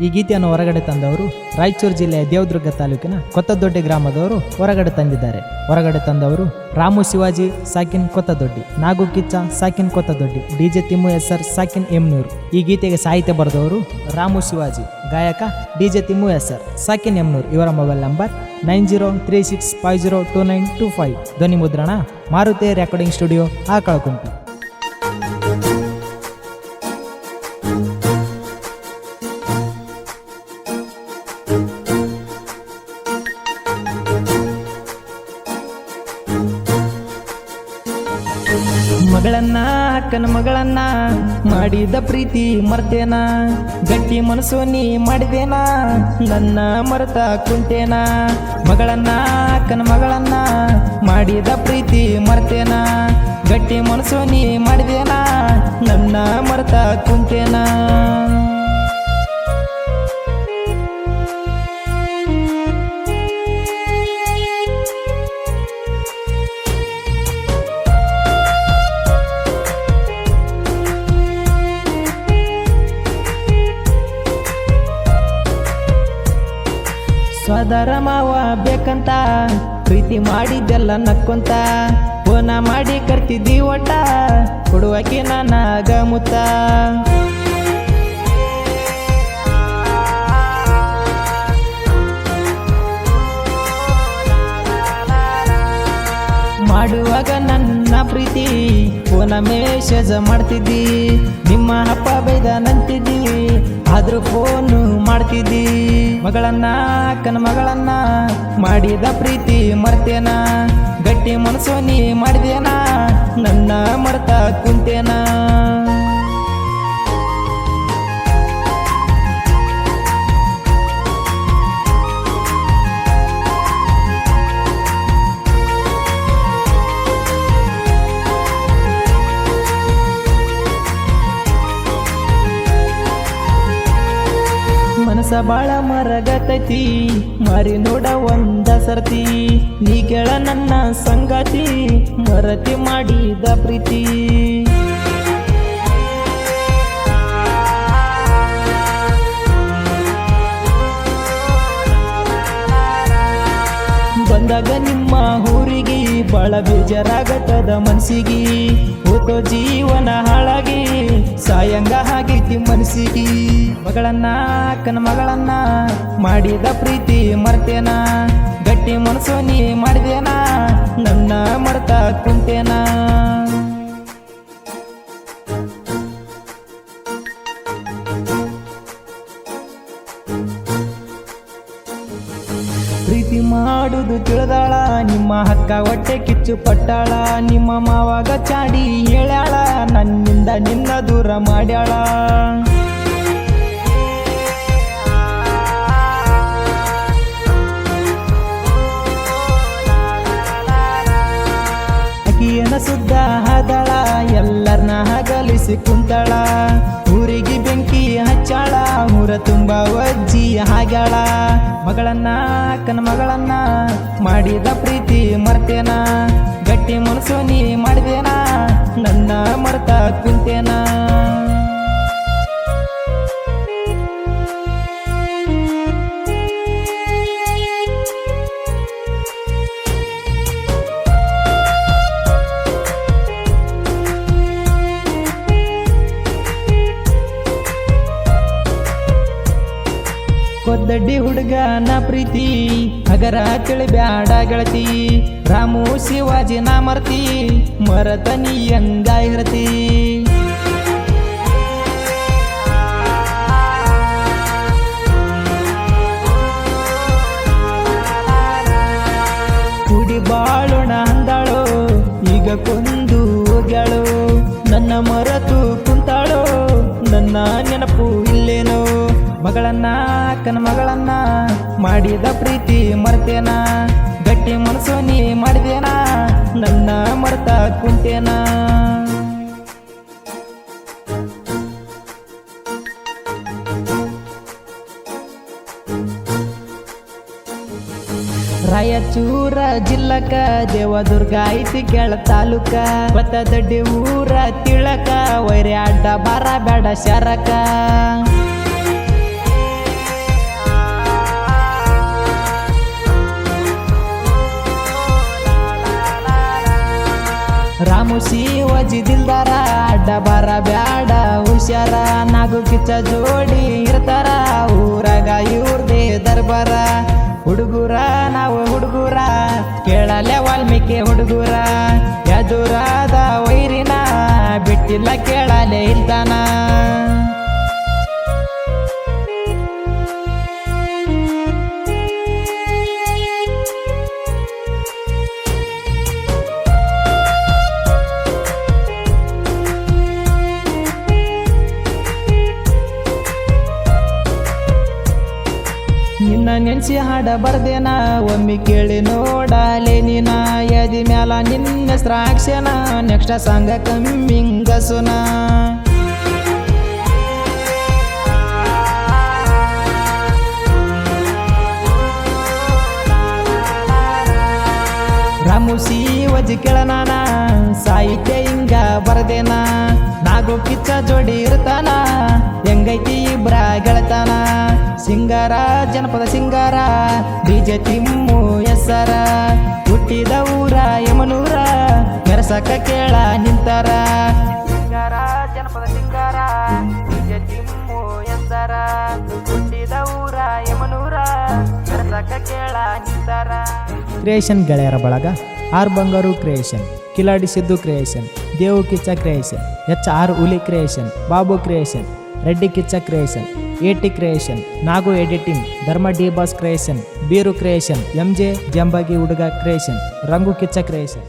ಈ ಗೀತೆಯನ್ನು ಹೊರಗಡೆ ತಂದವರು ರಾಯಚೂರು ಜಿಲ್ಲೆಯ ದೇವದುರ್ಗ ತಾಲೂಕಿನ ಕೊತ್ತದೊಡ್ಡಿ ಗ್ರಾಮದವರು ಹೊರಗಡೆ ತಂದಿದ್ದಾರೆ. ಹೊರಗಡೆ ತಂದವರು ರಾಮು ಶಿವಾಜಿ ಸಾಕಿನ್ ಕೊತ್ತದೊಡ್ಡಿ, ನಾಗು ಕಿಚ್ಚ ಸಾಕಿನ್ ಕೊತ್ತದೊಡ್ಡಿ, DJ ತಿಮ್ಮು SR ಸಾಕಿನ್ ಎಮ್ನೂರು. ಈ ಗೀತೆಗೆ ಸಾಹಿತ್ಯ ಬರೆದವರು ರಾಮು ಶಿವಾಜಿ, ಗಾಯಕ DJ ತಿಮ್ಮು SR ಸಾಕಿನ್ ಎಮ್ನೂರು. ಇವರ ಮೊಬೈಲ್ ನಂಬರ್ 9036502925. ಧ್ವನಿ ಮುದ್ರಣ ಮಾರುತಿ ರೆಕಾರ್ಡಿಂಗ್ ಸ್ಟುಡಿಯೋ, ಆಕಳಕುಂಟೆ. ಮಗಳನ್ನ ಅಕ್ಕನ ಮಗಳನ್ನ ಮಾಡಿದ ಪ್ರೀತಿ ಮರ್ತೇನ, ಗಟ್ಟಿ ಮನಸ್ಸು ನೀ ಮಾಡಿದೇನ, ನನ್ನ ಮರೆತ ಕುಂತೇನ. ಮಗಳನ್ನ ಅಕ್ಕನ ಮಗಳನ್ನ ಮಾಡಿದ ಪ್ರೀತಿ ಮರ್ತೇನ, ಗಟ್ಟಿ ಮನಸ್ಸು ನೀ ಮಾಡಿದೇನ, ನನ್ನ ಮರೆತ ಕುಂತೇನ. ಸೋದರ ಮಾವ ಬೇಕಂತ ಪ್ರೀತಿ ಮಾಡಿದ್ದೆಲ್ಲ ನಕ್ಕೊಂತ, ಫೋನ ಮಾಡಿ ಕರ್ತಿದ್ದಿ ಒಟ್ಟ ಕೊಡುವಕ್ಕೆ ನಾನಾಗ ಮುತ್ತ. ಮಾಡುವಾಗ ನನ್ನ ಪ್ರೀತಿ ಫೋನ ಮೆಸೇಜ್ ಮಾಡ್ತಿದ್ದಿ, ನಿಮ್ಮ ಅಪ್ಪ ಬೈದ ನಂತಿದ್ದಿ, ಆದ್ರೂ ಫೋನು ಮಾಡ್ತಿದ್ದಿ. ಮಗಳನ್ನ ಅಕ್ಕನ ಮಗಳನ್ನ ಮಾಡಿದ ಪ್ರೀತಿ ಮರ್ತೇನ, ಗಟ್ಟಿ ಮನಸ್ಸು ನೀ ಮಾಡಿದೇನ, ನನ್ನ ಮರೆತ ಕುಂತೇನ. ಮನಸ ಬಾಳ ಮರಗತೈತಿ, ಮಾರಿ ನೋಡ ಒಂದ ಸರ್ತಿ, ನೀ ಕೇಳ ನನ್ನ ಸಂಗಾತಿ, ಮರತಿ ಮಾಡಿದ ಪ್ರೀತಿ. ಬಂದಾಗ ನಿಮ್ಮ ಊರಿಗೆ ಬಾಳ ಬೇಜಾರಾಗತ್ತದ ಮನಸ್ಸಿಗೆ, ಹೋತೋ ಜೀವನ ಹಾಳಾಗಿ ಸಾಯಂಗ ಆಗೈತಿ ಮನಸ್ಸಿಗೆ. ಮಗಳನ್ನ ಅಕ್ಕನ ಮಗಳನ್ನ ಮಾಡಿದ ಪ್ರೀತಿ ಮರ್ತೇನ, ಗಟ್ಟಿ ಮನಸ್ಸು ನೀ ಮಾಡಿದೇನ, ನನ್ನ ಮರೆತ ಕುಂತೇನ. ಪ್ರೀತಿ ಮಾಡುದು ತಿಳಿದಾಳ, ನಿಮ್ಮ ಹಕ್ಕ ಹೊಟ್ಟೆ ಕಿಚ್ಚು ಪಟ್ಟಾಳ, ನಿಮ್ಮ ಮಾವಾಗ ಚಾಡಿ ಹೇಳ್ಯಾಳ, ನನ್ನಿಂದ ನಿನ್ನ ದೂರ ಮಾಡ್ಯಾಳ. ಅಕಿಯನ ಸುದ್ದ ಹಾದಾಳ, ಎಲ್ಲರನ್ನ ಹಗಲಿಸಿ ಕುಂತಾಳ, ಊರಿಗೆ ಬೆಂಕಿ ಹಚ್ಚಾಳ, ಊರ ತುಂಬ ಒಜ್ಜಿ ಹಾಗ್ಯಾಳ. ಮಗಳನ್ನ ಅಕ್ಕನ ಮಗಳನ್ನ ಮಾಡಿದ ಪ್ರೀತಿ ಮರ್ತೇನ, ಗಟ್ಟಿ ಮನಸ್ಸು ನೀ ಮಾಡಿದೇನ, ನನ್ನ ಮರೆತ ಕುಂತೇನ. ಕೊದ್ದಡ್ಡಿ ಹುಡುಗನ ಪ್ರೀತಿ ಹಗರ ತಿಳಿ ಬ್ಯಾಡ ಗೆಳತಿ, ರಾಮು ಶಿವಾಜಿ ನಾ ಮರ್ತಿ, ಮರತ ನೀ ಎಂದ ಇರತಿ. ಕುಡಿ ಬಾಳೋಣ ಅಂದಾಳೋ, ಈಗ ಕೊಂದು ಹೋಗ್ಯಾಳೋ, ನನ್ನ ಮರೆತು ಕುಂತಾಳೋ, ನನ್ನ ನೆನಪು ಇಲ್ಲೇನೋ. ಮಗಳನ್ನ ಅಕ್ಕನ ಮಗಳನ್ನ ಮಾಡಿದ ಪ್ರೀತಿ ಮರ್ತೇನ, ಗಟ್ಟಿ ಮನಸ್ಸು ನೀ ಮಾಡಿದೇನ, ನನ್ನ ಮರೆತ ಕುಂತೇನ. ರಾಯಚೂರ ಜಿಲ್ಲಕ ದೇವದುರ್ಗ ಐತಿ ಕೆಳ ತಾಲೂಕ, ಕೊತ್ತದೊಡ್ಡಿ ಊರ ತಿಳಕ, ವೈರಿ ಅಡ್ಡ ಬಾರ ಬೇಡ ಶರಕ. ಶಿವಾಜಿ ದಿಲ್ದಾರ ಅಡ್ಡ ಬರ ಬ್ಯಾಡ ಹುಷಾರ ನಾಗು ಕಿಚ್ಚ ಜೋಡಿ ಇರ್ತಾರ ಊರಾಗ ಇವ್ರದೇ ದರ್ಬಾರ ಹುಡುಗುರ ನಾವು ಹುಡುಗುರ ಕೇಳಲೆ ವಾಲ್ಮೀಕಿ ಹುಡುಗುರ ಎದುರಾದ ವೈರಿನ ಬಿಟ್ಟಿಲ್ಲ ಕೇಳಲೆ ಇಲ್ತಾನ ನಿನ್ನ ನೆನ್ಸಿ ಹಾಡ ಬರ್ದೇನ ಒಮ್ಮೆ ಕೇಳಿ ನೋಡಲೆ ನೀನ ಎದಿ ಮ್ಯಾಲ ನಿನ್ನ ಹೆಸ್ರಾಕ್ಷನ ನೆಕ್ಸ್ಟ್ ಸಾಂಗ ಕಮ್ಮಿಂಗಸುನ ರಾಮು ಶಿವಾಜಿ ಕೇಳನಾನ ಸಾಹಿತ್ಯ ಹಿಂಗ ಬರ್ದೇನ ನಾಗು ಕಿಚ್ಚ ಜೋಡಿ ಇರ್ತಾನ ಹೆಂಗೈತಿ ಇಬ್ರ ಗೆಳತಾನ ಸಿಂಗಾರ ಜನಪದ ಸಿಂಗಾರ ಡಿಜೆ ತಿಮ್ಮು ಹೆಸರ ಹುಟ್ಟಿದ ಊರ ಯಮನೂರ ಮೆರಸಕ ಕೇಳ ನಿಂತಾರ ಸಿಂಗಾರ ಜನಪದ ಸಿಂಗಾರ ಡಿಜೆ ತಿಮ್ಮು ಹೆಸರ ಹುಟ್ಟಿದ ಊರ ಯಮನೂರ ಮೆರಸಕ ಕೇಳ ನಿಂತಾರ ಕ್ರಿಯೇಷನ್ ಗೆಳೆಯರ ಬಳಗ R Bangaru creation Kiladi Siddu creation Devu Kichcha creation HR Huli creation Babu creation Reddy Kichcha creation AT creation Nagu editing Dharma D boss creation Beeru creation MJ Jambagi ಹುಡುಗ ಕ್ರಿಯೇಷನ್ ರಂಗು ಕಿಚ್ಚ ಕ್ರಿಯೇಷನ್